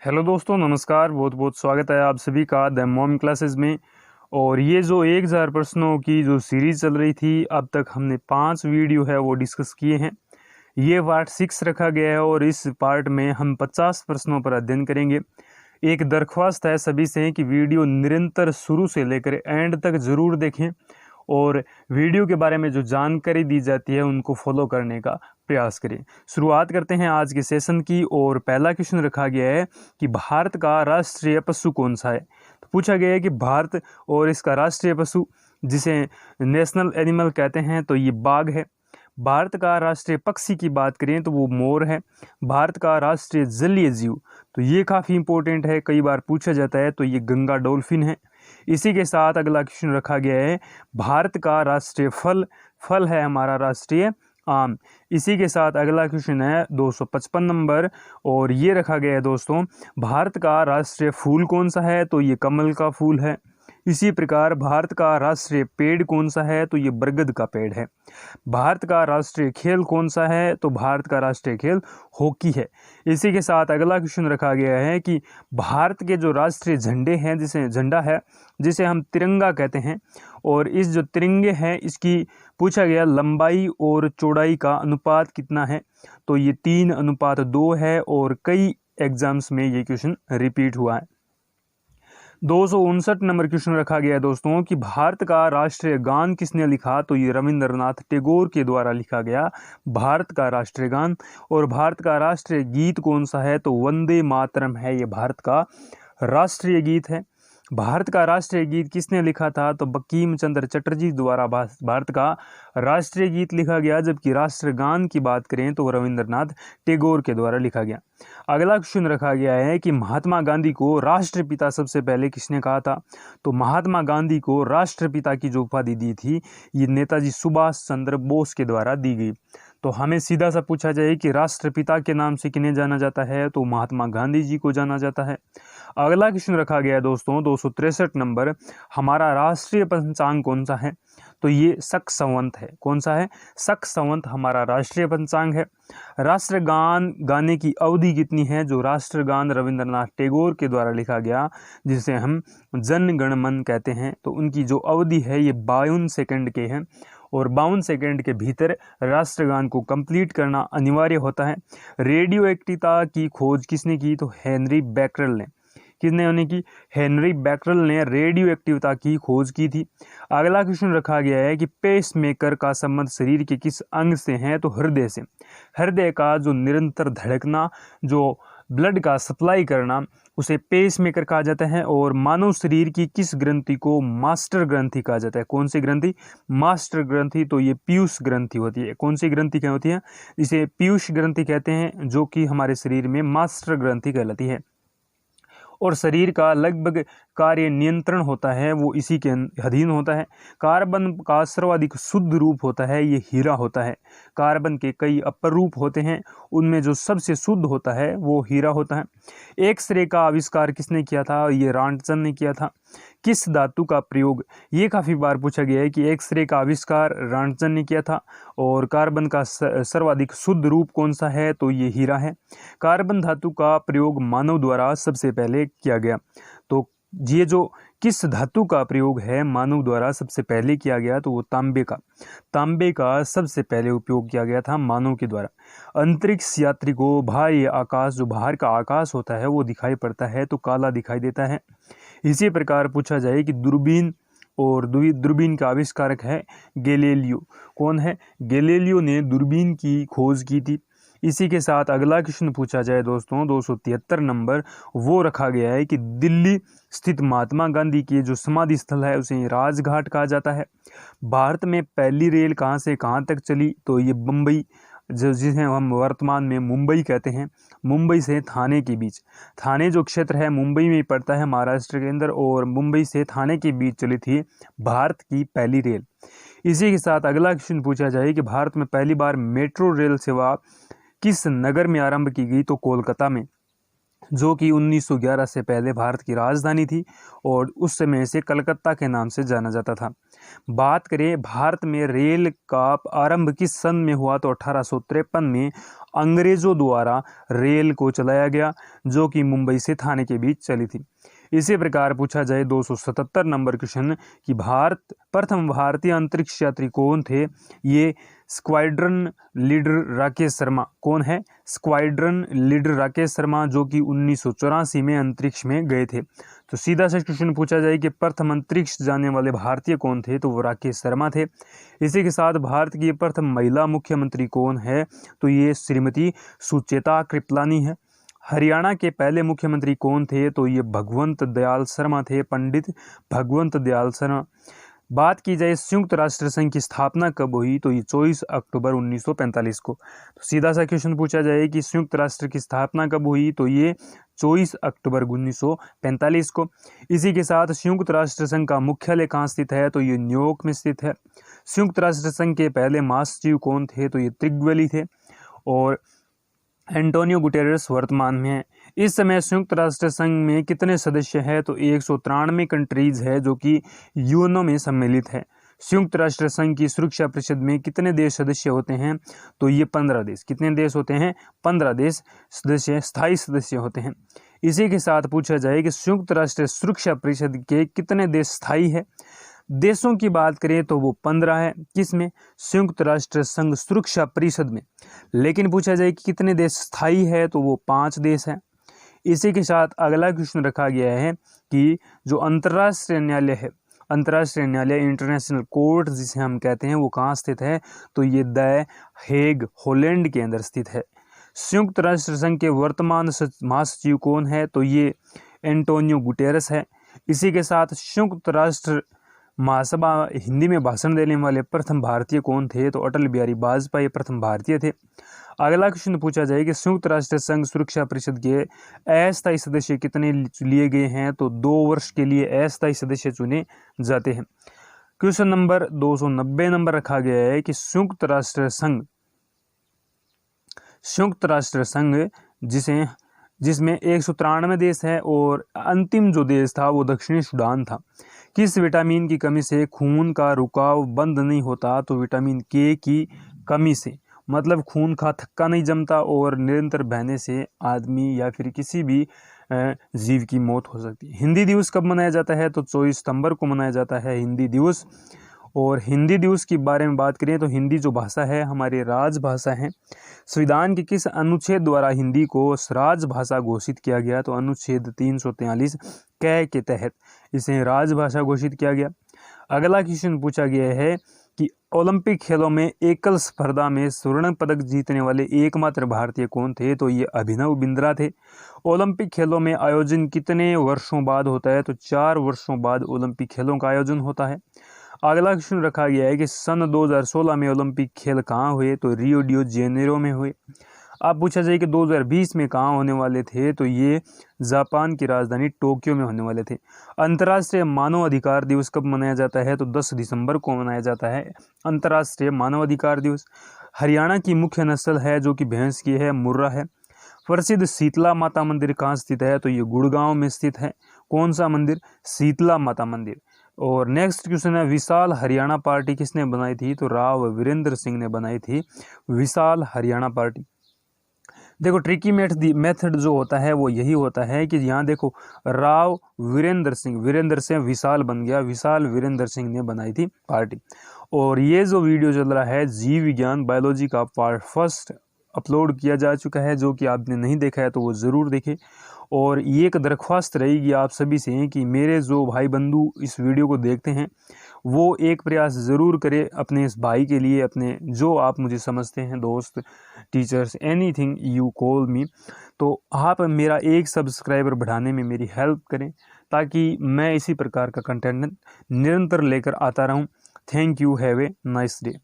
Hello दोस्तों, नमस्कार। बहुत बहुत स्वागत है आप सभी का द मॉम क्लासेस में। और ये जो 1000 प्रश्नों की जो सीरीज़ चल रही थी, अब तक हमने 5 वीडियो है वो डिस्कस किए हैं। ये पार्ट 6 रखा गया है और इस पार्ट में हम 50 प्रश्नों पर अध्ययन करेंगे। एक दरख्वास्त है सभी से कि वीडियो निरंतर शुरू से लेकर एंड तक ज़रूर देखें और वीडियो के बारे में जो जानकारी दी जाती है उनको फॉलो करने का प्रयास करें। शुरुआत करते हैं आज के सेशन की। और पहला क्वेश्चन रखा गया है कि भारत का राष्ट्रीय पशु कौन सा है। तो पूछा गया है कि भारत और इसका राष्ट्रीय पशु जिसे नेशनल एनिमल कहते हैं तो ये बाघ है। भारत का राष्ट्रीय पक्षी की बात करें तो वो मोर है। भारत का राष्ट्रीय जलीय जीव, तो ये काफ़ी इंपॉर्टेंट है, कई बार पूछा जाता है, तो ये गंगा डॉल्फिन है। इसी के साथ अगला क्वेश्चन रखा गया है भारत का राष्ट्रीय फल है हमारा राष्ट्रीय आम। इसी के साथ अगला क्वेश्चन है 255 नंबर, और ये रखा गया है दोस्तों भारत का राष्ट्रीय फूल कौन सा है, तो ये कमल का फूल है। इसी प्रकार भारत का राष्ट्रीय पेड़ कौन सा है, तो ये बरगद का पेड़ है। भारत का राष्ट्रीय खेल कौन सा है, तो भारत का राष्ट्रीय खेल हॉकी है। इसी के साथ अगला क्वेश्चन रखा गया है कि भारत के जो राष्ट्रीय झंडे हैं, जिसे झंडा है जिसे हम तिरंगा कहते हैं, और इस जो तिरंगे हैं इसकी पूछा गया लंबाई और चौड़ाई का अनुपात कितना है, तो ये 3:2 है। और कई एग्जाम्स में ये क्वेश्चन रिपीट हुआ है। 259 नंबर क्वेश्चन रखा गया है दोस्तों कि भारत का राष्ट्रीय गान किसने लिखा, तो ये रविंद्रनाथ टैगोर के द्वारा लिखा गया भारत का राष्ट्रीय गान। और भारत का राष्ट्रीय गीत कौन सा है, तो वंदे मातरम है, ये भारत का राष्ट्रीय गीत है। भारत का राष्ट्रीय गीत किसने लिखा था, तो बंकिम चंद्र चटर्जी द्वारा भारत का राष्ट्रीय गीत लिखा गया। जबकि राष्ट्रगान की बात करें तो रविंद्रनाथ टैगोर के द्वारा लिखा गया। अगला क्वेश्चन रखा गया है कि महात्मा गांधी को राष्ट्रपिता सबसे पहले किसने कहा था, तो महात्मा गांधी को राष्ट्रपिता की जो उपाधि दी थी ये नेताजी सुभाष चंद्र बोस के द्वारा दी गई। तो हमें सीधा सा पूछा जाए कि राष्ट्रपिता के नाम से किन्हें जाना जाता है, तो महात्मा गांधी जी को जाना जाता है। अगला क्वेश्चन रखा गया है दोस्तों 263 नंबर, हमारा राष्ट्रीय पंचांग कौन सा है, तो ये शक संवत है। कौन सा है, शक संवत हमारा राष्ट्रीय पंचांग है। राष्ट्रगान गाने की अवधि कितनी है, जो राष्ट्रगान रविंद्रनाथ टैगोर के द्वारा लिखा गया जिसे हम जन गण मन कहते हैं, तो उनकी जो अवधि है ये 52 सेकंड के हैं। और 52 सेकंड के भीतर राष्ट्रगान को कंप्लीट करना अनिवार्य होता है। रेडियो एक्टिविटी की खोज किसने की, तो हेनरी बैकरल ने। किसने होने की, हेनरी बैकरल ने रेडियो एक्टिविटी की खोज की थी। अगला क्वेश्चन रखा गया है कि पेस मेकर का संबंध शरीर के किस अंग से है, तो हृदय से। हृदय का जो निरंतर धड़कना, जो ब्लड का सप्लाई करना, उसे पेस मेकर कहा जाता है। और मानव शरीर की किस ग्रंथि को मास्टर ग्रंथि कहा जाता है, कौन सी ग्रंथि, मास्टर ग्रंथि, तो ये पीयूष ग्रंथि होती है। कौन सी ग्रंथि क्या होती है, इसे पीयूष ग्रंथि कहते हैं, जो कि हमारे शरीर में मास्टर ग्रंथि कहलाती है। और शरीर का लगभग कार्य नियंत्रण होता है वो इसी के अधीन होता है। कार्बन का सर्वाधिक शुद्ध रूप होता है ये हीरा होता है। कार्बन के कई अपर रूप होते हैं, उनमें जो सबसे शुद्ध होता है वो हीरा होता है। एक्सरे का आविष्कार किसने किया था, ये रांटसन ने किया था। किस धातु का प्रयोग, ये काफ़ी बार पूछा गया है कि एक्सरे का आविष्कार रांटसन ने किया था। और कार्बन का सर्वाधिक शुद्ध रूप कौन सा है, तो ये हीरा है। कार्बन धातु का प्रयोग मानव द्वारा सबसे पहले किया गया। तो ये जो किस धातु का प्रयोग है मानव द्वारा सबसे पहले किया गया, तो वो तांबे का सबसे पहले उपयोग किया गया था मानव के द्वारा। अंतरिक्ष यात्री को बाह्य आकाश, जो बाहर का आकाश होता है वो दिखाई पड़ता है तो काला दिखाई देता है। इसी प्रकार पूछा जाए कि दूरबीन, और दूरबीन का आविष्कारक है गैलीलियो। कौन है, गैलीलियो ने दूरबीन की खोज की थी। इसी के साथ अगला क्वेश्चन पूछा जाए दोस्तों 273 नंबर, वो रखा गया है कि दिल्ली स्थित महात्मा गांधी की जो समाधि स्थल है उसे राजघाट कहा जाता है। भारत में पहली रेल कहाँ से कहाँ तक चली, तो ये बम्बई, जिसे हम वर्तमान में मुंबई कहते हैं, मुंबई से थाने के बीच। थाने जो क्षेत्र है मुंबई में ही पड़ता है महाराष्ट्र के अंदर, और मुंबई से थाने के बीच चली थी भारत की पहली रेल। इसी के साथ अगला क्वेश्चन पूछा जाए कि भारत में पहली बार मेट्रो रेल सेवा किस नगर में आरंभ की गई, तो कोलकाता में, जो कि 1911 से पहले भारत की राजधानी थी और उस समय से कलकत्ता के नाम से जाना जाता था। बात करें भारत में रेल का आरंभ किस सन में हुआ, तो 1853 में अंग्रेज़ों द्वारा रेल को चलाया गया जो कि मुंबई से थाने के बीच चली थी। इसी प्रकार पूछा जाए 277 नंबर क्वेश्चन कि प्रथम भारतीय अंतरिक्ष यात्री कौन थे। ये स्क्वाड्रन लीडर राकेश शर्मा। कौन है? स्क्वाड्रन लीडर राकेश शर्मा, जो कि 1984 में अंतरिक्ष में गए थे। तो सीधा सा क्वेश्चन पूछा जाए कि प्रथम अंतरिक्ष जाने वाले भारतीय कौन थे, तो वो राकेश शर्मा थे। इसी के साथ भारत की प्रथम महिला मुख्यमंत्री कौन है, तो ये श्रीमती सुचेता कृपलानी है। हरियाणा के पहले मुख्यमंत्री कौन थे, तो ये भगवंत दयाल शर्मा थे, पंडित भगवंत दयाल शर्मा। बात की जाए संयुक्त राष्ट्र संघ की स्थापना कब हुई, तो ये 24 अक्टूबर 1945 को। तो सीधा सा क्वेश्चन पूछा जाए कि संयुक्त राष्ट्र की स्थापना कब हुई, तो ये 24 अक्टूबर 1945 को। इसी के साथ संयुक्त राष्ट्र संघ का मुख्यालय कहाँ स्थित है, तो ये न्यूयॉर्क में स्थित है। संयुक्त राष्ट्र संघ के पहले महासचिव कौन थे, तो ये त्रिग्वेली थे। और एंटोनियो गुटेरेस वर्तमान में है। इस समय संयुक्त राष्ट्र संघ में कितने सदस्य हैं, तो 193 कंट्रीज है जो कि यूएनओ में सम्मिलित है। संयुक्त राष्ट्र संघ की सुरक्षा परिषद में कितने देश सदस्य होते हैं, तो ये 15 देश। कितने देश होते हैं? 15 देश सदस्य, स्थायी सदस्य होते हैं। इसी के साथ पूछा जाए कि संयुक्त राष्ट्र सुरक्षा परिषद के कितने देश स्थायी है। देशों की बात करें तो वो 15 है। किसमें? संयुक्त राष्ट्र संघ सुरक्षा परिषद में। लेकिन पूछा जाए कि कितने देश स्थायी है, तो वो 5 देश हैं। इसी के साथ अगला क्वेश्चन रखा गया है कि जो अंतर्राष्ट्रीय न्यायालय है, अंतर्राष्ट्रीय न्यायालय इंटरनेशनल कोर्ट जिसे हम कहते हैं, वो कहाँ स्थित है, तो ये द हेग हॉलैंड के अंदर स्थित है। संयुक्त राष्ट्र संघ के वर्तमान महासचिव कौन है, तो ये एंटोनियो गुटेरेस है। इसी के साथ संयुक्त राष्ट्र महासभा हिंदी में भाषण देने वाले प्रथम भारतीय कौन थे, तो अटल बिहारी वाजपेयी प्रथम भारतीय थे। अगला क्वेश्चन पूछा जाए कि संयुक्त राष्ट्र संघ सुरक्षा परिषद के अस्थायी सदस्य कितने लिए गए हैं, तो 2 वर्ष के लिए अस्थायी सदस्य चुने जाते हैं। क्वेश्चन नंबर 290 नंबर रखा गया है कि संयुक्त राष्ट्र संघ जिसमें 193 देश है और अंतिम जो देश था वो दक्षिणी सूडान था। किस विटामिन की कमी से खून का रुकाव बंद नहीं होता, तो विटामिन के की कमी से। मतलब खून का थक्का नहीं जमता और निरंतर बहने से आदमी या फिर किसी भी जीव की मौत हो सकती है। हिंदी दिवस कब मनाया जाता है, तो 24 सितंबर को मनाया जाता है हिंदी दिवस। और हिंदी दिवस के बारे में बात करें तो हिंदी जो भाषा है हमारी राजभाषा है। संविधान के किस अनुच्छेद द्वारा हिंदी को राजभाषा घोषित किया गया, तो अनुच्छेद 343 क के तहत इसे राजभाषा घोषित किया गया। अगला क्वेश्चन पूछा गया है कि ओलंपिक खेलों में एकल स्पर्धा में स्वर्ण पदक जीतने वाले एकमात्र भारतीय कौन थे, तो ये अभिनव बिंद्रा थे। ओलंपिक खेलों में आयोजन कितने वर्षों बाद होता है, तो 4 वर्षों बाद ओलंपिक खेलों का आयोजन होता है। अगला क्वेश्चन रखा गया है कि सन 2016 में ओलंपिक खेल कहाँ हुए, तो रियो डी जेनेरो में हुए। अब पूछा जाए कि 2020 में कहाँ होने वाले थे, तो ये जापान की राजधानी टोक्यो में होने वाले थे। अंतर्राष्ट्रीय मानव अधिकार दिवस कब मनाया जाता है, तो 10 दिसंबर को मनाया जाता है अंतर्राष्ट्रीय मानव अधिकार दिवस। हरियाणा की मुख्य नस्ल है जो कि भैंस की है, मुर्रा है। प्रसिद्ध शीतला माता मंदिर कहाँ स्थित है, तो ये गुड़गांव में स्थित है। कौन सा मंदिर? शीतला माता मंदिर। और नेक्स्ट क्वेश्चन है विशाल हरियाणा पार्टी किसने बनाई थी, तो राव वीरेंद्र सिंह ने बनाई थी विशाल हरियाणा पार्टी। देखो ट्रिकी मेथड जो होता है वो यही होता है कि यहाँ देखो राव वीरेंद्र से विशाल बन गया, विशाल वीरेंद्र सिंह ने बनाई थी पार्टी। और ये जो वीडियो चल रहा है जीव विज्ञान बायोलॉजी का पार्ट 1 अपलोड किया जा चुका है, जो कि आपने नहीं देखा है तो वो ज़रूर देखें। और ये एक दरख्वास्त रहेगी आप सभी से कि मेरे जो भाई बंधु इस वीडियो को देखते हैं वो एक प्रयास ज़रूर करें अपने इस भाई के लिए, अपने जो आप मुझे समझते हैं दोस्त, टीचर्स, एनीथिंग यू कॉल मी, तो आप मेरा 1 सब्सक्राइबर बढ़ाने में मेरी हेल्प करें ताकि मैं इसी प्रकार का कंटेंट निरंतर लेकर आता रहूं। Thank you, have a nice day.